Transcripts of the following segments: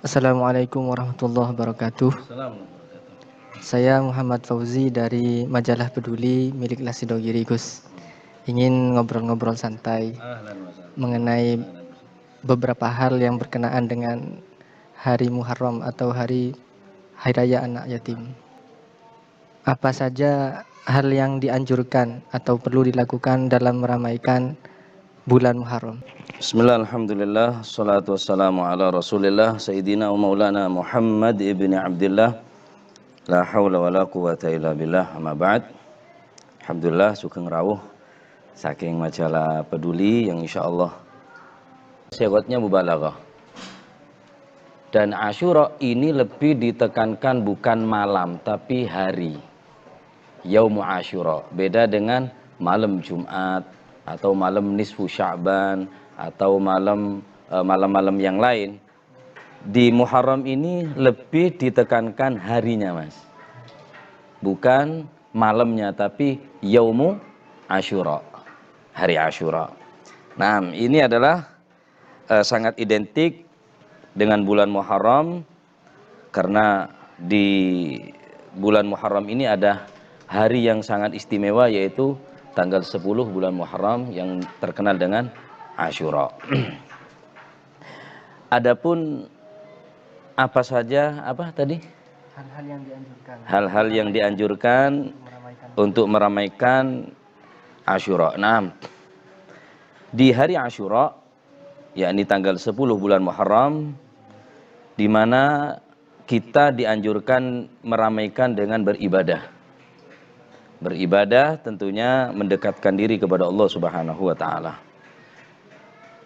Assalamualaikum warahmatullahi wabarakatuh. Saya Muhammad Fauzi dari Majalah Peduli milik Lasidogiri Gus. Ingin ngobrol-ngobrol santai mengenai beberapa hal yang berkenaan dengan Hari Muharram atau Hari Raya Anak Yatim. Apa saja hal yang dianjurkan atau perlu dilakukan dalam meramaikan bulan Muharram? Bismillah, alhamdulillah, salatu wassalamu ala rasulillah, Sayyidina wa maulana Muhammad ibni Abdillah, la hawla wa la quwata illa billah, amma ba'd. Alhamdulillah, sugeng rawuh saking Majalah Peduli yang insyaallah sewotnya mubalaghah. Dan Asyura ini lebih ditekankan bukan malam tapi hari, Yaumu Asyura. Beda dengan malam Jumat atau malam nisfu Sya'ban atau malam-malam yang lain. Di Muharram ini lebih ditekankan harinya, Mas. Bukan malamnya, tapi Yaumu Asyura, hari Asyura. Nah, ini adalah sangat identik dengan bulan Muharram karena di bulan Muharram ini ada hari yang sangat istimewa, yaitu tanggal 10 bulan Muharram yang terkenal dengan Asyura. Adapun apa saja tadi? Hal-hal yang dianjurkan. Hal-hal yang dianjurkan untuk meramaikan Asyura. Nah, di hari Asyura, yakni tanggal 10 bulan Muharram, di mana kita dianjurkan meramaikan dengan beribadah. Beribadah tentunya mendekatkan diri kepada Allah Subhanahu wa taala.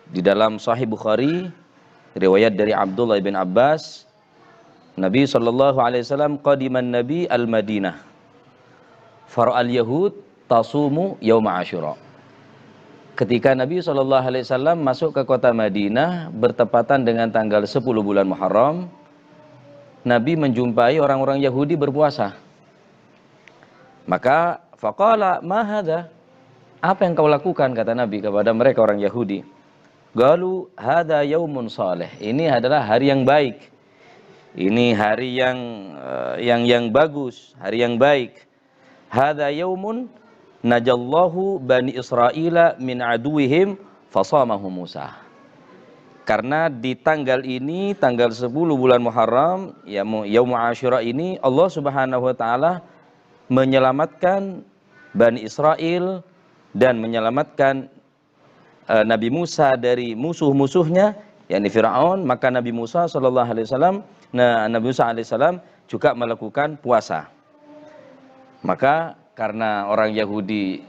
Di dalam Sahih Bukhari, riwayat dari Abdullah bin Abbas, Nabi sallallahu alaihi wasallam qadiman Nabi al-Madinah. Fara'al Yahud tasumu yaum Asyura. Ketika Nabi sallallahu alaihi wasallam masuk ke kota Madinah bertepatan dengan tanggal 10 bulan Muharram, Nabi menjumpai orang-orang Yahudi berpuasa. Maka faqala ma hadza? Apa yang kau lakukan, kata Nabi kepada mereka orang Yahudi. Galu hadza yaumun saleh. Ini adalah hari yang baik. Ini hari yang bagus, hari yang baik. Hadza yaumun najallahu bani Israila min aduwihim fasamahu Musa. Karena di tanggal ini, tanggal 10 bulan Muharram, Yaum Asyura ini, Allah Subhanahu wa taala menyelamatkan Bani Israel dan menyelamatkan Nabi Musa dari musuh-musuhnya, yakni Firaun. Maka Nabi Musa sallallahu alaihi wasallam, Nabi Musa alaihissalam juga melakukan puasa. Maka karena orang Yahudi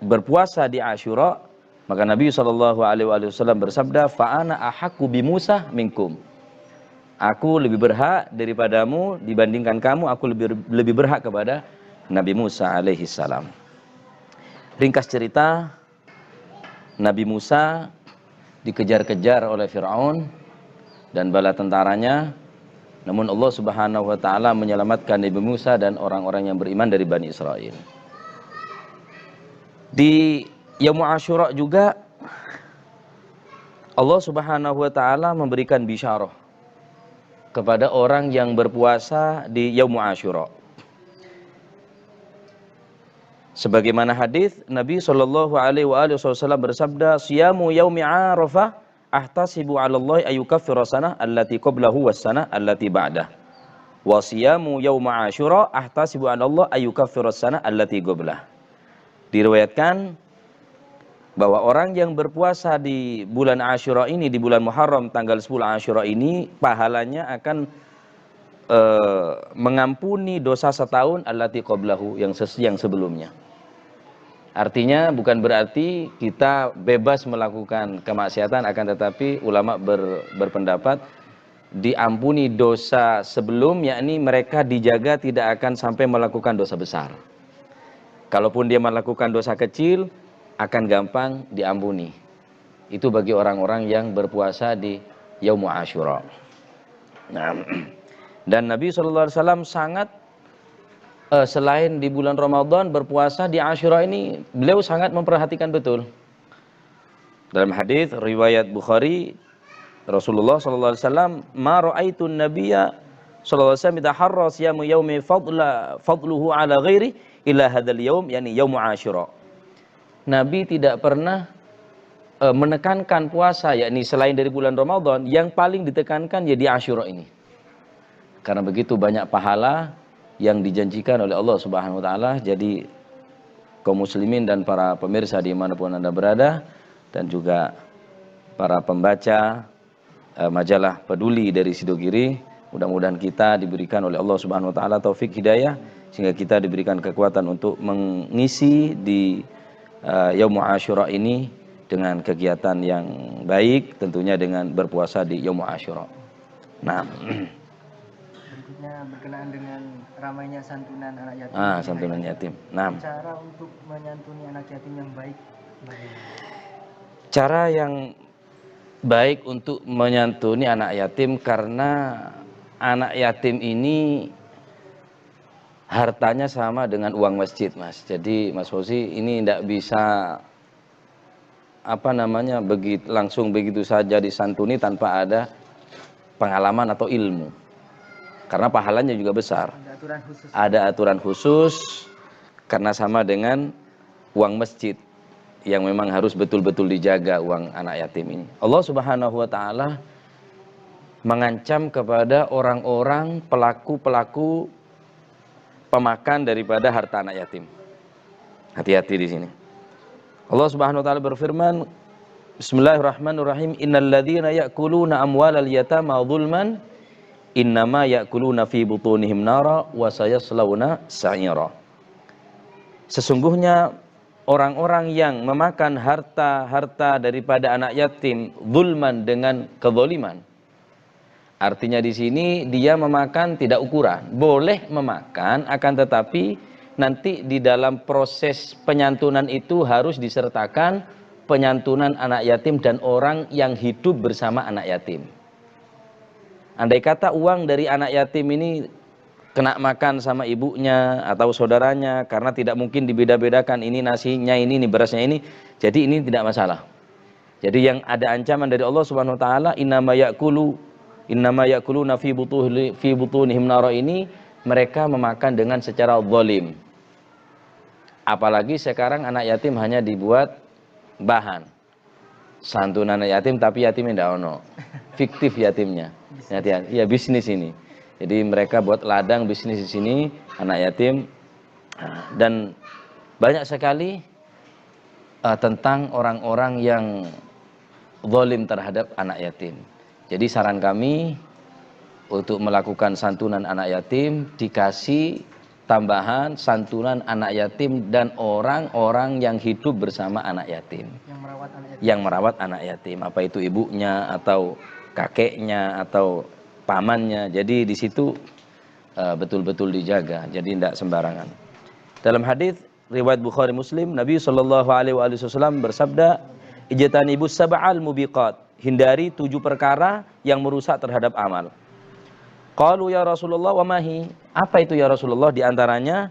berpuasa di Asyura, maka Nabi sallallahu alaihi wasallam bersabda, "Fa ana ahaqqu bi Musa minkum." Aku lebih berhak daripadamu, dibandingkan kamu, aku lebih berhak kepada Nabi Musa alaihi salam. Ringkas cerita, Nabi Musa dikejar-kejar oleh Firaun dan bala tentaranya, namun Allah Subhanahu wa taala menyelamatkan Nabi Musa dan orang-orang yang beriman dari Bani Israel. Di Yaum Asyura juga Allah Subhanahu wa taala memberikan bisyarah kepada orang yang berpuasa di Yaum Asyura. Sebagaimana hadis Nabi sallallahu alaihi wasallam bersabda, "Siyamu yaumi Arafah ahtasibu 'ala Allah ayyukaffira sanah allati qablahu was sanah allati ba'dah. Wa siyamu yaum Asyura ahtasibu 'ala Allah ayyukaffira sanah allati qablah." Diriwayatkan bahwa orang yang berpuasa di bulan Asyura ini, di bulan Muharram tanggal 10 Asyura ini, pahalanya akan mengampuni dosa setahun allati qablahu, yang sebelumnya. Artinya bukan berarti kita bebas melakukan kemaksiatan, akan tetapi ulama berpendapat diampuni dosa sebelum, yakni mereka dijaga tidak akan sampai melakukan dosa besar. Kalaupun dia melakukan dosa kecil, akan gampang diampuni. Itu bagi orang-orang yang berpuasa di Yaum Asyura. Nah, dan Nabi SAW sangat selain di bulan Ramadan berpuasa di Asyura ini, beliau sangat memperhatikan betul. Dalam hadis riwayat Bukhari Rasulullah sallallahu alaihi wasallam, "Ma ra'aitu an-nabiyya sallallahu alaihi wasallam yataharra siyamu yaumi fadluhu ala ghairi illa hadzal yaum, yani yaum Asyura." Nabi tidak pernah menekankan puasa, yakni selain dari bulan Ramadan, yang paling ditekankan ya di Asyura ini. Karena begitu banyak pahala yang dijanjikan oleh Allah Subhanahu wa taala. Jadi kaum muslimin dan para pemirsa dimanapun Anda berada, dan juga para pembaca majalah Peduli dari Sidogiri, mudah-mudahan kita diberikan oleh Allah Subhanahu wa taala taufik hidayah, sehingga kita diberikan kekuatan untuk mengisi di Yaum Asyura ini dengan kegiatan yang baik, tentunya dengan berpuasa di Yaum Asyura. Nah, berikutnya berkenaan dengan ramainya santunan anak yatim. Santunan yatim. Nah, cara untuk menyantuni anak yatim yang baik bagaimana? Cara yang baik untuk menyantuni anak yatim, karena anak yatim ini hartanya sama dengan uang masjid, Mas. Jadi Mas Fauzi ini tidak bisa langsung begitu saja disantuni tanpa ada pengalaman atau ilmu, karena pahalanya juga besar. Ada aturan khusus karena sama dengan uang masjid yang memang harus betul-betul dijaga, uang anak yatim ini. Allah Subhanahu wa taala mengancam kepada orang-orang pelaku pemakan daripada harta anak yatim. Hati-hati di sini. Allah Subhanahu wa taala berfirman, Bismillahirrahmanirrahim, Innal ladzina ya'kuluna amwalal yatama dzulman innama ya'kuluna fi butunihim nara wa sayaslawna sa'ira. Sesungguhnya orang-orang yang memakan harta daripada anak yatim zulman, dengan kezaliman. Artinya di sini dia memakan tidak ukuran, boleh memakan, akan tetapi nanti di dalam proses penyantunan itu harus disertakan penyantunan anak yatim dan orang yang hidup bersama anak yatim. Andai kata uang dari anak yatim ini kena makan sama ibunya atau saudaranya, karena tidak mungkin dibeda-bedakan, ini nasinya ini berasnya ini, jadi ini tidak masalah. Jadi yang ada ancaman dari Allah Subhanahu wa taala, innama ya'kuluna fi butunihim nara, ini mereka memakan dengan secara zalim. Apalagi sekarang anak yatim hanya dibuat bahan santunan anak yatim, tapi yatimnya tidak ono, fiktif yatimnya. Ya bisnis ini. Jadi mereka buat ladang bisnis di sini anak yatim, dan banyak sekali tentang orang-orang yang zalim terhadap anak yatim. Jadi saran kami untuk melakukan santunan anak yatim, dikasih tambahan santunan anak yatim dan orang-orang yang hidup bersama anak yatim, yang merawat anak yatim, apa itu ibunya atau kakeknya atau pamannya. Jadi di situ betul-betul dijaga, jadi tidak sembarangan. Dalam hadis riwayat Bukhari Muslim, Nabi Shallallahu Alaihi Wasallam bersabda, ijtanibus sab'al mubiqat, hindari 7 perkara yang merusak terhadap amal. Qalu ya Rasulullah wa mahi, apa itu ya Rasulullah? Di antaranya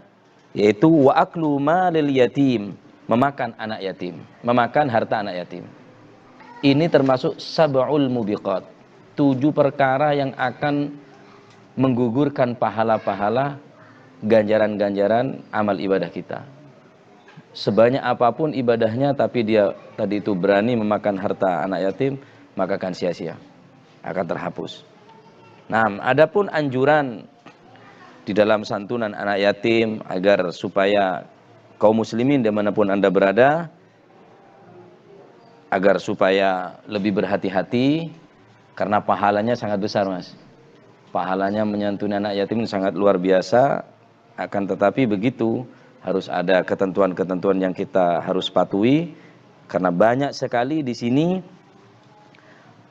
yaitu wa aklu malil yatim, memakan anak yatim, memakan harta anak yatim. Ini termasuk sab'ul mubiqat, 7 perkara yang akan menggugurkan pahala-pahala, ganjaran-ganjaran amal ibadah kita. Sebanyak apapun ibadahnya, tapi dia tadi itu berani memakan harta anak yatim, maka akan sia-sia, akan terhapus. Nah, adapun anjuran di dalam santunan anak yatim agar supaya kaum muslimin dimanapun Anda berada, agar supaya lebih berhati-hati, karena pahalanya sangat besar, Mas. Pahalanya menyantuni anak yatim sangat luar biasa, akan tetapi begitu harus ada ketentuan-ketentuan yang kita harus patuhi, karena banyak sekali di sini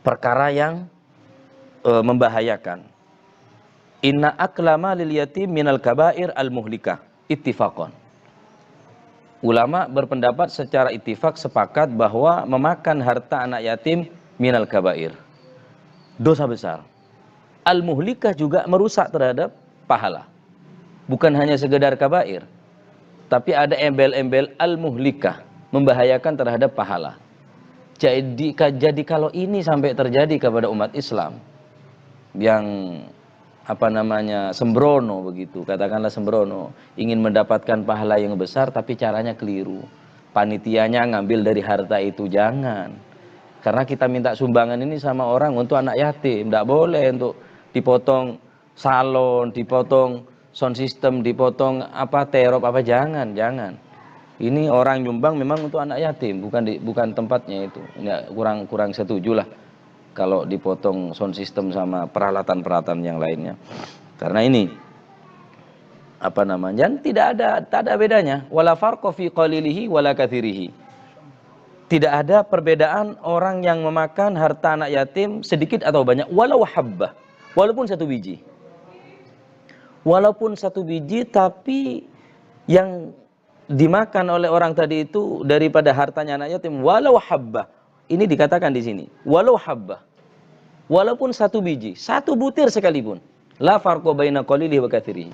perkara yang membahayakan. Inna aklama lil yatim minal kabair al muhlikah ittifaqan. Ulama berpendapat secara ittifaq, sepakat bahwa memakan harta anak yatim minal kabair, dosa besar. Al muhlikah juga merusak terhadap pahala. Bukan hanya sekedar kabair, tapi ada embel-embel al muhlikah, membahayakan terhadap pahala. Jadi kalau ini sampai terjadi kepada umat Islam yang sembrono begitu, katakanlah sembrono, ingin mendapatkan pahala yang besar tapi caranya keliru. Panitianya ngambil dari harta itu, jangan. Karena kita minta sumbangan ini sama orang untuk anak yatim, tidak boleh untuk dipotong salon, dipotong sound system, dipotong terop jangan. Ini orang nyumbang memang untuk anak yatim, bukan tempatnya itu. Ya, kurang setuju lah kalau dipotong sound system sama peralatan-peralatan yang lainnya. Karena ini tidak ada bedanya. Wala farqa fi qalilihi wala katsirihi. Tidak ada perbedaan orang yang memakan harta anak yatim sedikit atau banyak, walau habbah, walaupun satu biji. Walaupun satu biji, tapi yang dimakan oleh orang tadi itu daripada hartanya anak yatim, walau habbah. Ini dikatakan di sini, walau habbah. Walaupun satu biji, satu butir sekalipun. La farqa baina qalilihi wa katsirihi.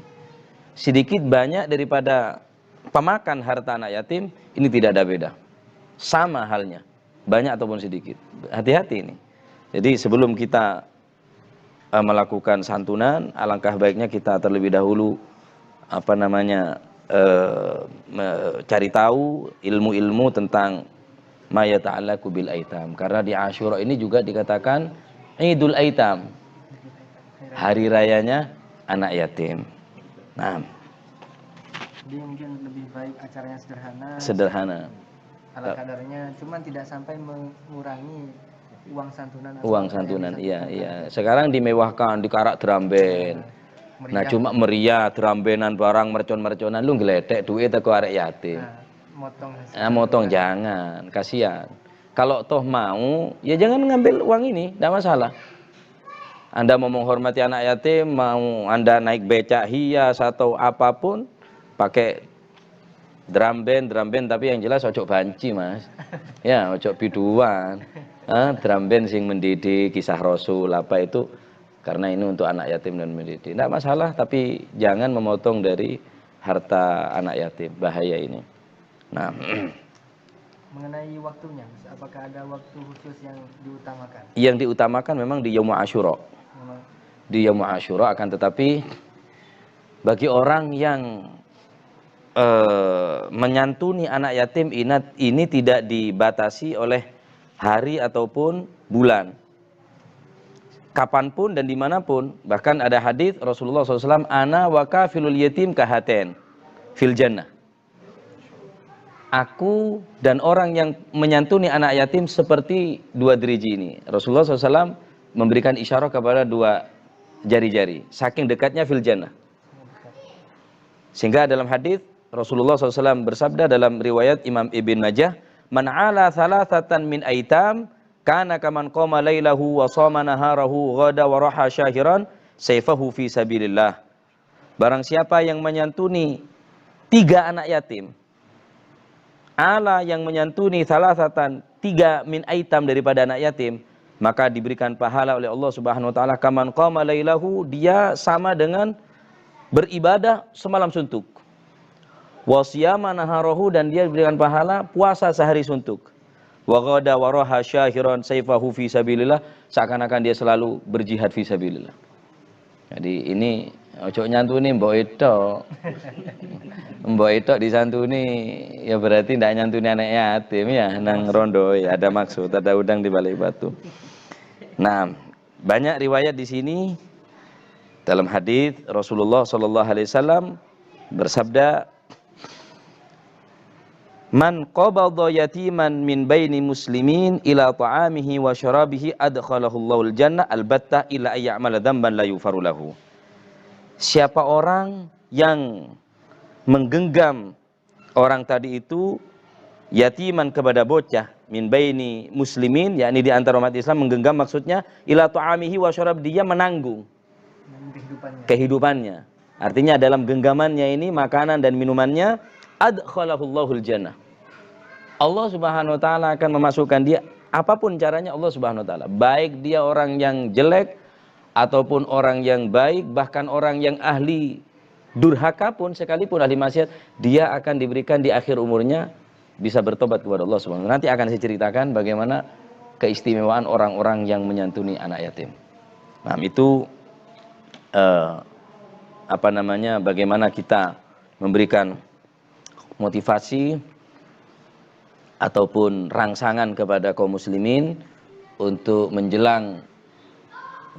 Sedikit banyak daripada pemakan harta anak yatim, ini tidak ada beda. Sama halnya, banyak ataupun sedikit. Hati-hati ini. Jadi sebelum kita melakukan santunan, alangkah baiknya kita terlebih dahulu cari tahu ilmu-ilmu tentang ma yata'allaqu bil aitam. Karena di Asyura ini juga dikatakan Idul Aitam, hari rayanya anak yatim. Nah, jadi mungkin lebih baik acaranya sederhana. Ala kadarnya, cuman tidak sampai mengurangi uang santunan. Uang santunan, iya. Sekarang dimewahkan, dikarak drum band. Nah, cuma meriah, drum bandan barang mercon-merconan, lu ngeledek duit teko arek yatim. Motong jangan, kasihan. Kalau toh mau, ya jangan ngambil uang ini, tidak masalah. Anda mau menghormati anak yatim, mau Anda naik becak hias atau apapun, pakai drum band, tapi yang jelas ojo banci, Mas. Ya, ojo biduan. Drum band sing mendidik, kisah Rasul apa itu, karena ini untuk anak yatim dan mendidik. Tidak masalah, tapi jangan memotong dari harta anak yatim, bahaya ini. Nah, mengenai waktunya, apakah ada waktu khusus yang diutamakan? Yang diutamakan memang di Yaum Asyura. Di Yaum Asyura, akan tetapi bagi orang yang menyantuni anak yatim ini tidak dibatasi oleh hari ataupun bulan. Kapanpun dan dimanapun. Bahkan ada hadis Rasulullah SAW, ana wa kafilul yatim kahaten fil jannah. Aku dan orang yang menyantuni anak yatim seperti dua driji ini. Rasulullah SAW memberikan isyarat kepada dua jari-jari, saking dekatnya fil jannah. Sehingga dalam hadis Rasulullah SAW bersabda dalam riwayat Imam Ibn Majah, man ala thalathatan min aitam kana kaman qama lailahu wa shama naharahu ghada wa raha syahiran sayfahu fi sabilillah. Barang siapa yang menyantuni 3 anak yatim, ala yang menyantuni thalathatan 3 min aitam daripada anak yatim, maka diberikan pahala oleh Allah Subhanahu wa taala kaman qama lailahu, dia sama dengan beribadah semalam suntuk. Wa siyama naharahu, dan dia diberikan pahala puasa sehari suntuk. Wa ghada wa raha syahiran sayfahu fi sabilillah, seakan-akan dia selalu berjihad fi sabilillah. Jadi ini ojo nyantuni mbok itu. Mbok itu disantuni ya berarti ndak nyantuni anak yatim ya, nang rondo ya, ada maksud, ada udang di balik batu. Nah, banyak riwayat di sini. Dalam hadis Rasulullah sallallahu alaihi wasallam bersabda, man qabadha yatiman min baini muslimin ila ta'amihi wa syarabihi adkhalahu Allahul jannah albatta illa ayya'mala dzamban la yufaru lahu. Siapa orang yang menggenggam orang tadi itu yatiman kepada bocah min baini muslimin, yakni di antara umat Islam, menggenggam maksudnya ila ta'amihi wa syarab, dia menanggung kehidupannya. Artinya dalam genggamannya ini makanan dan minumannya, adkhalahu Allahul jannah, Allah Subhanahu wa taala akan memasukkan dia, apapun caranya Allah Subhanahu wa taala, baik dia orang yang jelek ataupun orang yang baik, bahkan orang yang ahli durhaka pun sekalipun, ahli maksiat, dia akan diberikan di akhir umurnya bisa bertobat kepada Allah Subhanahu wa taala. Nanti akan saya ceritakan bagaimana keistimewaan orang-orang yang menyantuni anak yatim. Nah, itu bagaimana kita memberikan motivasi ataupun rangsangan kepada kaum muslimin untuk menjelang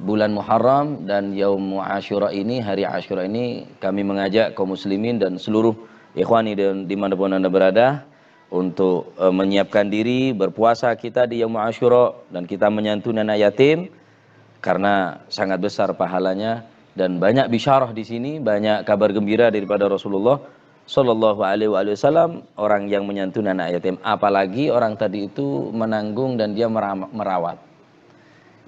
bulan Muharram dan Yaum Asyura ini, hari Asyura ini, kami mengajak kaum muslimin dan seluruh ikhwani dimanapun Anda berada untuk menyiapkan diri berpuasa kita di Yaum Asyura dan kita menyantuni anak yatim karena sangat besar pahalanya dan banyak bisyarah di sini, banyak kabar gembira daripada Rasulullah Shallallahu Alaihi Wasallam, orang yang menyantuni anak yatim, apalagi orang tadi itu menanggung dan dia merawat.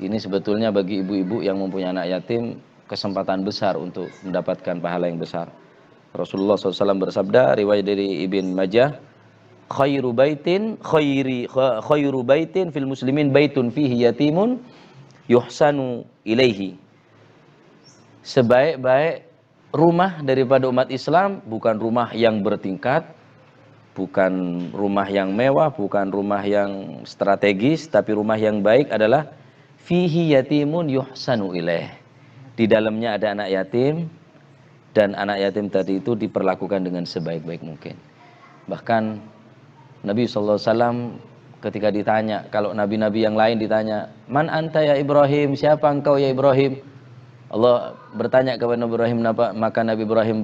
Ini sebetulnya bagi ibu-ibu yang mempunyai anak yatim kesempatan besar untuk mendapatkan pahala yang besar. Rasulullah SAW bersabda, riwayat dari Ibn Majah, khairu baitin fil muslimin baitun fihi yatimun yuhsanu ilaihi. Sebaik-baik rumah daripada umat Islam bukan rumah yang bertingkat, bukan rumah yang mewah, bukan rumah yang strategis, tapi rumah yang baik adalah fihi yatimun yuhsanu ilaih. Di dalamnya ada anak yatim dan anak yatim tadi itu diperlakukan dengan sebaik-baik mungkin. Bahkan Nabi SAW ketika ditanya, kalau nabi-nabi yang lain ditanya, man anta ya Ibrahim, siapa engkau ya Ibrahim? Allah bertanya kepada Nabi Ibrahim, maka Nabi Ibrahim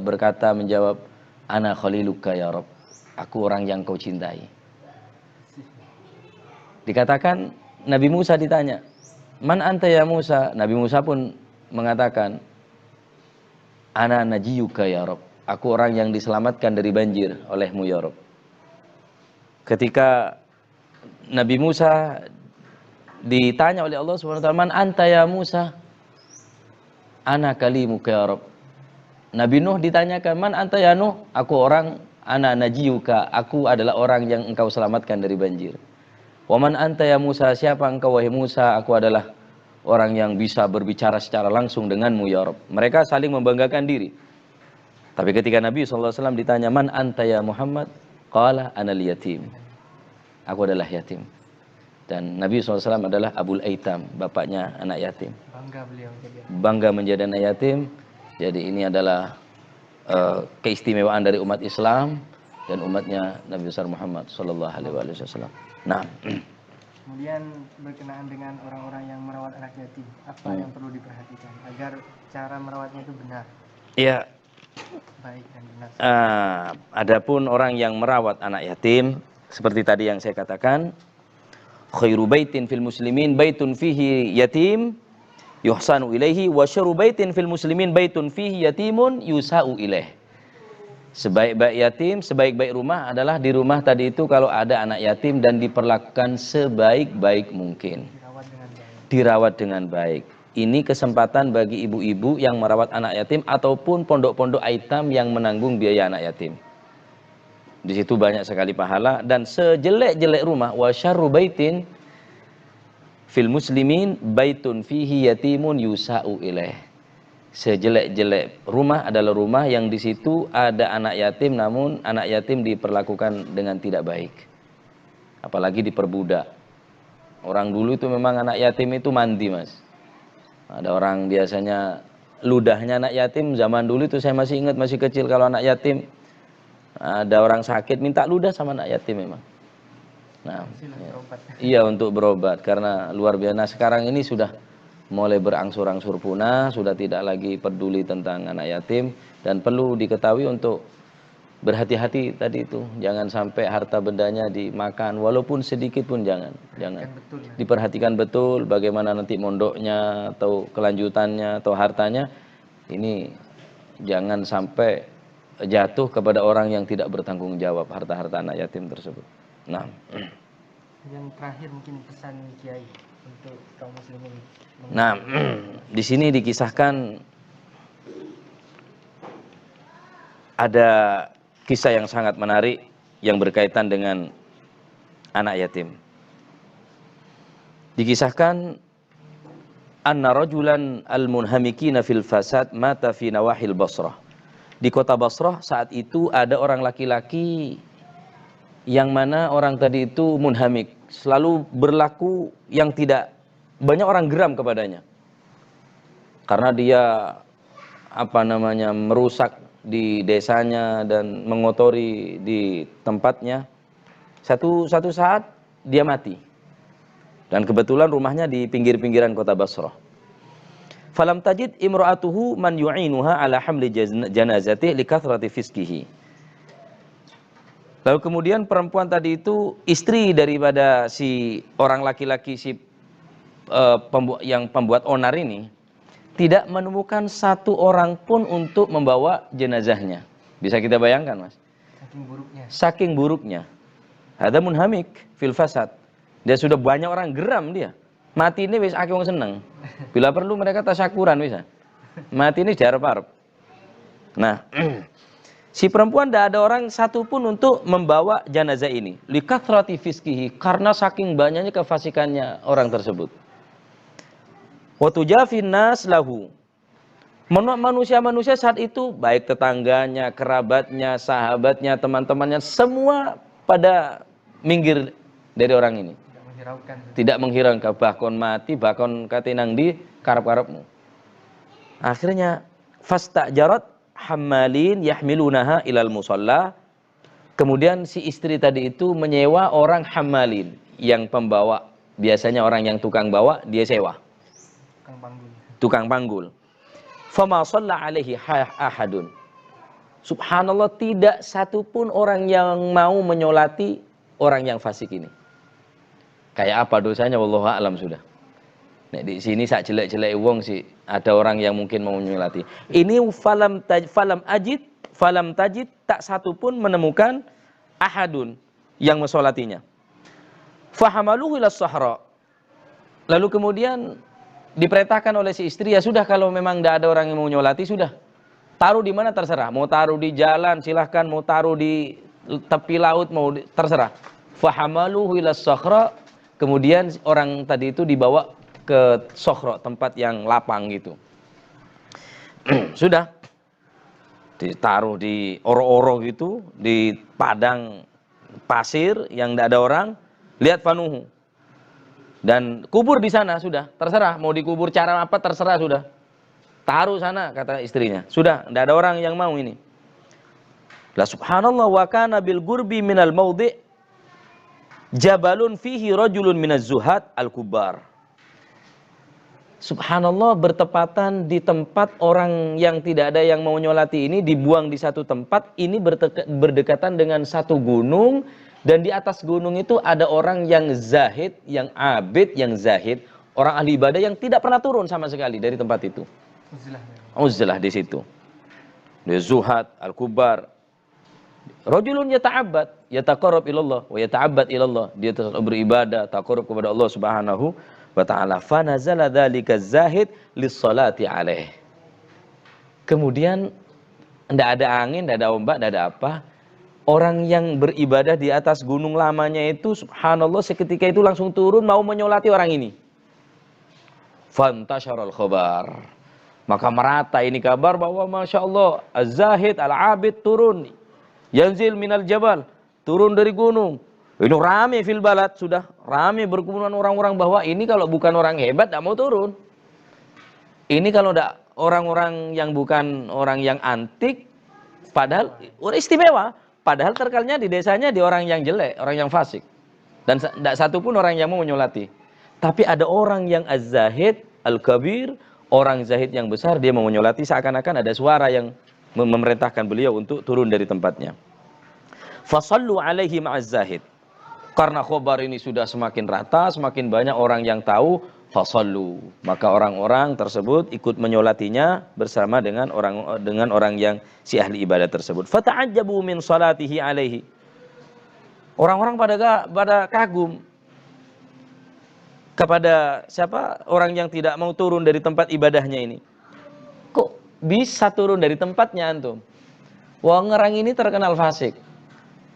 berkata, menjawab, ana khaliluka ya Rabb, aku orang yang kau cintai. Dikatakan Nabi Musa ditanya, man anta ya Musa? Nabi Musa pun mengatakan, ana najiyuka ya Rabb, aku orang yang diselamatkan dari banjir olehmu ya Rabb. Ketika Nabi Musa ditanya oleh Allah Subhanahu wa taala, man anta ya Musa? Ana kalimuka ya Rabb. Nabi Nuh ditanyakan, man anta ya Nuh? Aku orang, ana najiyuka, aku adalah orang yang engkau selamatkan dari banjir. Wa man anta ya Musa? Siapa engkau wahai Musa? Aku adalah orang yang bisa berbicara secara langsung denganmu ya Rabb. Mereka saling membanggakan diri. Tapi ketika Nabi SAW ditanya, man anta ya Muhammad? Qala anal yatim. Aku adalah yatim. Dan Nabi SAW adalah Abul Aitam, bapaknya anak yatim. Bangga beliau bangga menjadi anak yatim. Jadi ini adalah keistimewaan dari umat Islam dan umatnya Nabi besar Muhammad Sallallahu Alaihi Wasallam. Nah, kemudian berkenaan dengan orang-orang yang merawat anak yatim, apa yang perlu diperhatikan agar cara merawatnya itu benar? Iya. Baik dan benar. Adapun orang yang merawat anak yatim, seperti tadi yang saya katakan, khairu baitin fil muslimin baitun fihi yatim yuhsanu ilaihi wa syarru baitin fil muslimin baitun fihi yatimun yusa'u ilaih. Sebaik-baik yatim, sebaik-baik rumah adalah di rumah tadi itu kalau ada anak yatim dan diperlakukan sebaik-baik mungkin. Dirawat dengan baik. Ini kesempatan bagi ibu-ibu yang merawat anak yatim ataupun pondok-pondok aitam yang menanggung biaya anak yatim. Di situ banyak sekali pahala. Dan sejelek-jelek rumah, wa syarru baitin fil muslimin baitun fihi yatimun yusa'u ilaih. Sejelek-jelek rumah adalah rumah yang di situ ada anak yatim, namun anak yatim diperlakukan dengan tidak baik, apalagi diperbudak. Orang dulu itu memang anak yatim itu mandi, Mas. Ada orang biasanya ludahnya anak yatim, zaman dulu itu saya masih ingat, masih kecil, kalau anak yatim ada orang sakit minta ludah sama anak yatim memang. Nah, iya, untuk berobat, karena luar biasa. Nah, sekarang ini sudah mulai berangsur-angsur punah, sudah tidak lagi peduli tentang anak yatim, dan perlu diketahui untuk berhati-hati tadi itu, jangan sampai harta bendanya dimakan, walaupun sedikit pun jangan. Diperhatikan betul bagaimana nanti mondoknya atau kelanjutannya atau hartanya, ini jangan sampai jatuh kepada orang yang tidak bertanggung jawab harta-harta anak yatim tersebut. Nah, yang terakhir mungkin pesan Kiai untuk kaum muslimin. Nah, di sini dikisahkan ada kisah yang sangat menarik yang berkaitan dengan anak yatim. Dikisahkan anna rajulan al-munhamikina fil fasad mata fi nawahil Basrah. Di kota Basrah saat itu ada orang laki-laki yang mana orang tadi itu munhamik, selalu berlaku yang tidak banyak orang geram kepadanya. Karena dia merusak di desanya dan mengotori di tempatnya. Satu saat dia mati. Dan kebetulan rumahnya di pinggir-pinggiran kota Basrah. Falam tajid imra'atuhu man yu'inuha ala hamli janazati likathrati fiskihi. Lalu kemudian perempuan tadi itu istri daripada si orang laki-laki yang pembuat onar ini tidak menemukan satu orang pun untuk membawa jenazahnya. Bisa kita bayangkan, Mas? Saking buruknya. Saking buruknya. Ada munhamik fil fasad. Dia sudah banyak orang geram dia. Mati ini wis akeh wong seneng. Bila perlu mereka tasyakuran bisa. Mati ini diarep-arep. Nah, si perempuan tidak ada orang satu pun untuk membawa jenazah ini. Likathrati fiskihi, karena saking banyaknya kefasikannya orang tersebut. Wa tujafin nas lahu. Manusia-manusia saat itu, baik tetangganya, kerabatnya, sahabatnya, teman-temannya, semua pada minggir dari orang ini. Tidak menghiraukan, bahkan mati, bahkan katinang di karep-karepmu. Akhirnya fastajarat hammalin yahmilunaha ilal musalla. Kemudian si istri tadi itu menyewa orang hammalin yang pembawa. Biasanya orang yang tukang bawa dia sewa. Tukang panggul. Fama shalla alaihi ahadun. Subhanallah, tidak satupun orang yang mau menyolati orang yang fasik ini. Kayak apa dosanya, wallahu a'lam sudah. Nah, di sini sak jelek-jelek wong sih ada orang yang mungkin mau menyolati. Ini falam tajid tak satu pun menemukan ahadun yang mensolatinya. Fahamaluhu ila sahra. Lalu kemudian diperintahkan oleh si istri, ya sudah kalau memang tidak ada orang yang mau menyolati sudah. Taruh di mana terserah. Mau taruh di jalan silahkan, mau taruh di tepi laut mau terserah. Fahamaluhu ila sahra. Kemudian orang tadi itu dibawa ke Sokhro, tempat yang lapang gitu. Sudah ditaruh di oro-oro gitu, di padang pasir yang tidak ada orang. Lihat fanuhu. Dan kubur di sana sudah, terserah mau dikubur cara apa terserah sudah. Taruh sana kata istrinya. Sudah, tidak ada orang yang mau ini. La subhanallah, wa kana bil gurbi minal maudhi' jabalun fihi rajulun minaz zuhad al-kubar. Subhanallah, bertepatan di tempat orang yang tidak ada yang mau nyolati ini dibuang di satu tempat, ini berdekatan dengan satu gunung, dan di atas gunung itu ada orang yang zahid, yang abid, yang zahid, orang ahli ibadah yang tidak pernah turun sama sekali dari tempat itu. Uzlah di situ. Dia zuhad al-kubar. Rajulun yata'abbad, yataqarrab ilallah wa yata'abbad ilallah. Dia terus beribadah, taqarrub kepada Allah Subhanahu wa ta'ala. Fa nazala dzalika zahid lis-salati alaih. Kemudian tidak ada angin, tidak ada ombak, tidak ada apa. Orang yang beribadah di atas gunung lamanya itu subhanallah seketika itu langsung turun mau menyolati orang ini. Fantasharal khabar. Maka merata ini kabar bahwa Masya Allah az-zahid al-abid turun. Yanzil minal jabal, turun dari gunung. Ini rame fil balad, sudah rame berkumpulan orang-orang bahwa ini kalau bukan orang hebat tidak mau turun. Ini kalau tidak orang-orang yang bukan orang yang antik, padahal orang istimewa, padahal terkenalnya di desanya di orang yang jelek, orang yang fasik. Dan tidak satu pun orang yang mau menyolati. Tapi ada orang yang az-zahid, al-kabir, orang zahid yang besar, dia mau menyolati, seakan-akan ada suara yang memerintahkan beliau untuk turun dari tempatnya. Fasallu alaihi ma'az zahid. Karena khobar ini sudah semakin rata, semakin banyak orang yang tahu, fasallu. Maka orang-orang tersebut ikut menyolatinya bersama dengan orang yang si ahli ibadah tersebut. Fata'ajjabu min salatihi alaihi. Orang-orang pada kagum kepada siapa? Orang yang tidak mau turun dari tempat ibadahnya ini. Kok bisa turun dari tempatnya antum? Wah, ngerang ini terkenal fasik.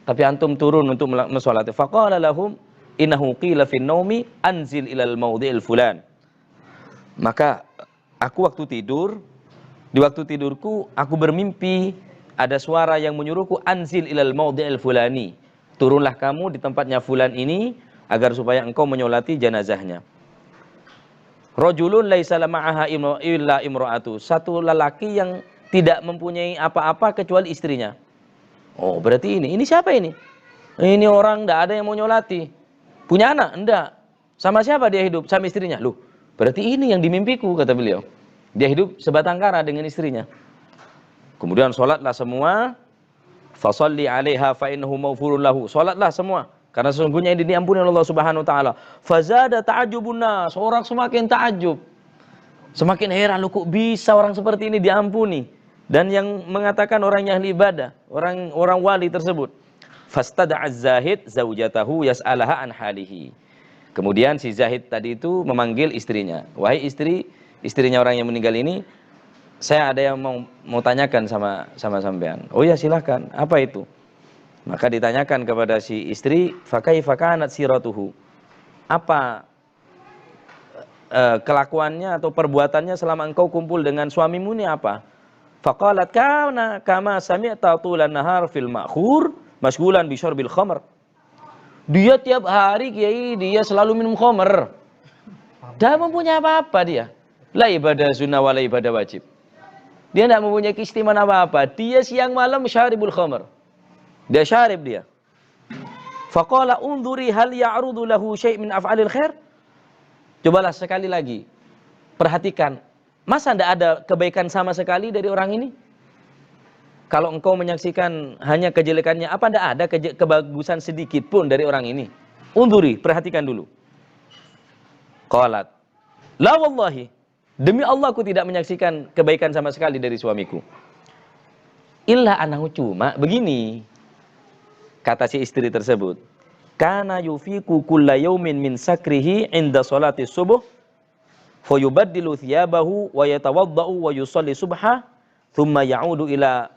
Tapi antum turun untuk mensolati. Faqala lahum innahu qila fin naumi anzil ilal maudhi'il fulan. Maka aku waktu tidur, di waktu tidurku aku bermimpi ada suara yang menyuruhku anzil ilal maudhi'il fulani. turunlah kamu di tempatnya fulan ini agar supaya engkau menyolati jenazahnya. Rajulun laisa ma'aha illa imra'atu. Satu lelaki yang tidak mempunyai apa-apa kecuali istrinya. Oh, berarti ini siapa ini? Ini orang enggak ada yang mau nyolati. Punya anak? Enggak. Sama siapa dia hidup? Sama istrinya. Loh, berarti ini yang dimimpiku, kata beliau. Dia hidup sebatang kara dengan istrinya. Kemudian sholatlah semua. Fasalli 'alaiha fa innahu maghfurun lahu. Salatlah semua karena sesungguhnya ini diampuni oleh Allah Subhanahu wa taala. Fazada ta'ajjubun nas. Orang semakin ta'ajub. Semakin heran, lu kok bisa orang seperti ini diampuni? Dan yang mengatakan orangnya ahli ibadah, orang wali tersebut. Fastada'az zahid zaujatahu yas'alaha an halihi. Kemudian si Zahid tadi itu memanggil istrinya. Wahai istrinya orang yang meninggal ini, saya ada yang mau tanyakan sama sampean. Oh ya, silahkan. Apa itu? Maka ditanyakan kepada si istri, fakaifa kanat siratuhu. Apa kelakuannya atau perbuatannya selama engkau kumpul dengan suamimu ini apa? Faqalat kana kama sami'ta tulan nahar fil ma'khur mashghulan bi syurbil khamr. Dia tiap hari kiai dia selalu minum khamr. Dia mempunyai apa-apa dia? La ibadah sunnah wala ibadah wajib. Dia tidak mempunyai keistimewaan apa-apa. Dia siang malam syaribul khamr. Dia syarib dia. Faqala unduri hal ya'rudu lahu syai' min af'alil khair. Cobalah sekali lagi. Perhatikan. Masa tidak ada kebaikan sama sekali dari orang ini? Kalau engkau menyaksikan hanya kejelekannya, apa tidak ada kebagusan sedikit pun dari orang ini? Unduri, perhatikan dulu. Qalat, la wallahi. Demi Allah aku tidak menyaksikan kebaikan sama sekali dari suamiku. Illa anahu, cuma begini. Kata si istri tersebut. Kana yufiku kulla yawmin min sakrihi inda salati subuh. Fayubaddilu thiyabahu wa yatawadda'u wa yusalli subha. Thumma ya'udu ila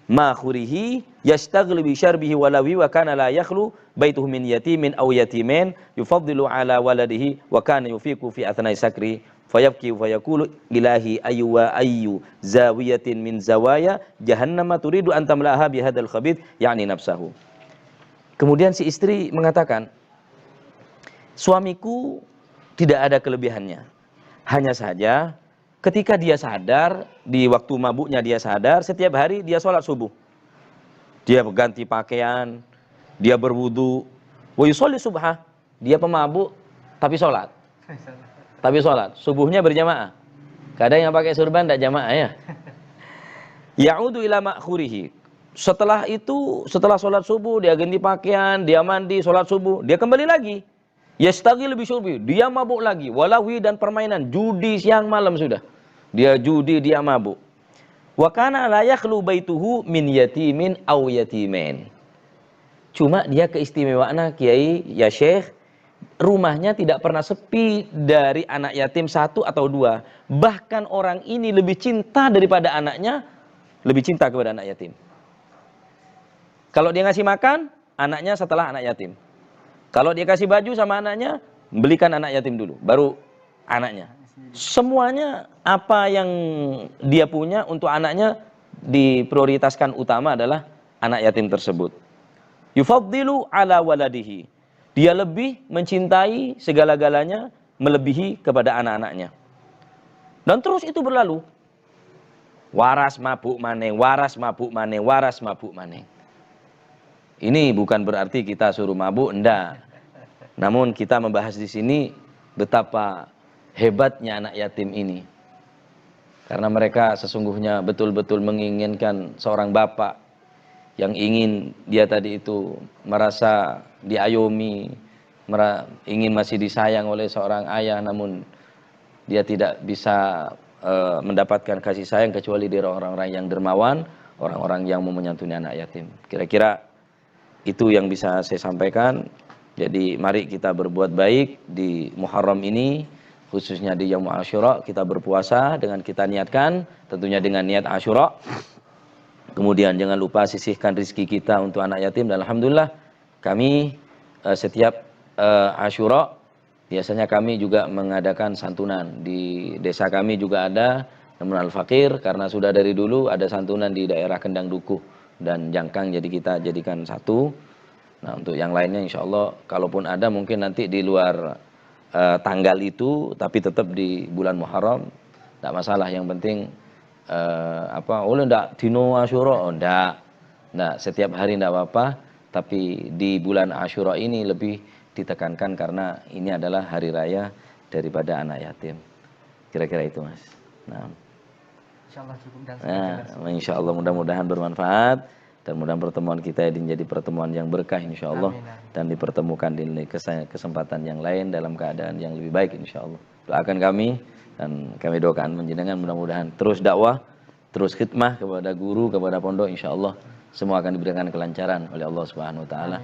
makhurihi. Yashtagli bi syarbihi walawi wa kana la yakhlu. Baituhu min yatimin aw yatimin. Yufaddilu ala waladihi. Wa kana yufiku fi athnai sakri. Fayabki wa yaqulu ilahi ayyu wa ayyu zawiyatin min zawaya jahannama turidu an tamlaha bihadzal khabith yakni nafsahu. Kemudian si istri mengatakan, suamiku tidak ada kelebihannya. Hanya saja ketika dia sadar, di waktu mabuknya dia sadar, setiap hari dia sholat subuh. Dia berganti pakaian, dia berwudu, wa yusolli subha. Dia pemabuk tapi sholat. Tapi sholat, subuhnya berjamaah. Kadang yang pakai surban tidak jamaah ya. Ya'udu ila makhurihi. Setelah itu, setelah sholat subuh, dia ganti pakaian, dia mandi, sholat subuh, dia kembali lagi. Yastagil bi syurbi, dia mabuk lagi. Walawi dan permainan, judi siang malam sudah. Dia judi, dia mabuk. Wa kana la yakhlu baituhu min yatimin aw yatimin. Cuma dia keistimewaannya kiai, ya syekh, rumahnya tidak pernah sepi dari anak yatim satu atau dua. Bahkan orang ini lebih cinta daripada anaknya, lebih cinta kepada anak yatim. Kalau dia ngasih makan, anaknya setelah anak yatim. Kalau dia kasih baju sama anaknya, belikan anak yatim dulu, baru anaknya. Semuanya apa yang dia punya untuk anaknya diprioritaskan utama adalah anak yatim tersebut. Yufaddilu ala waladihi. Dia lebih mencintai segala-galanya, melebihi kepada anak-anaknya. Dan terus itu berlalu. Waras mabuk maneh, waras mabuk maneh, waras mabuk maneh. Ini bukan berarti kita suruh mabuk, enggak. Namun kita membahas di sini betapa hebatnya anak yatim ini. Karena mereka sesungguhnya betul-betul menginginkan seorang bapak yang ingin dia tadi itu merasa diayomi, ingin masih disayang oleh seorang ayah, namun dia tidak bisa mendapatkan kasih sayang kecuali dari orang-orang yang dermawan, orang-orang yang mau menyantuni anak yatim. Kira-kira itu yang bisa saya sampaikan. Jadi mari kita berbuat baik di Muharram ini, khususnya di Yaum Asyura. Kita berpuasa dengan kita niatkan, tentunya dengan niat Asyura. Kemudian jangan lupa sisihkan rezeki kita untuk anak yatim. Dan alhamdulillah kami setiap Asyura biasanya kami juga mengadakan santunan. Di desa kami juga ada, namun Al-Fakir karena sudah dari dulu ada santunan di daerah Kendang Dukuh dan Jangkang, jadi kita jadikan satu. Nah, untuk yang lainnya insya Allah, kalaupun ada mungkin nanti di luar tanggal itu, tapi tetap di bulan Muharram, tidak masalah. Yang penting oleh ndak dino Asyura, ndak. Nah, setiap hari ndak apa-apa, tapi di bulan Asyura ini lebih ditekankan karena ini adalah hari raya daripada anak yatim. Kira-kira itu, Mas. Nah, Insyaallah cukup dan insya Allah mudah-mudahan bermanfaat dan mudah pertemuan kita ini menjadi pertemuan yang berkah insya Allah. Dan dipertemukan di kesempatan yang lain dalam keadaan yang lebih baik insya Allah. Doakan kami dan kami doakan menjenengan mudah-mudahan terus dakwah, terus khidmah kepada guru, kepada pondok insya Allah semua akan diberikan kelancaran oleh Allah Subhanahu Wa Taala.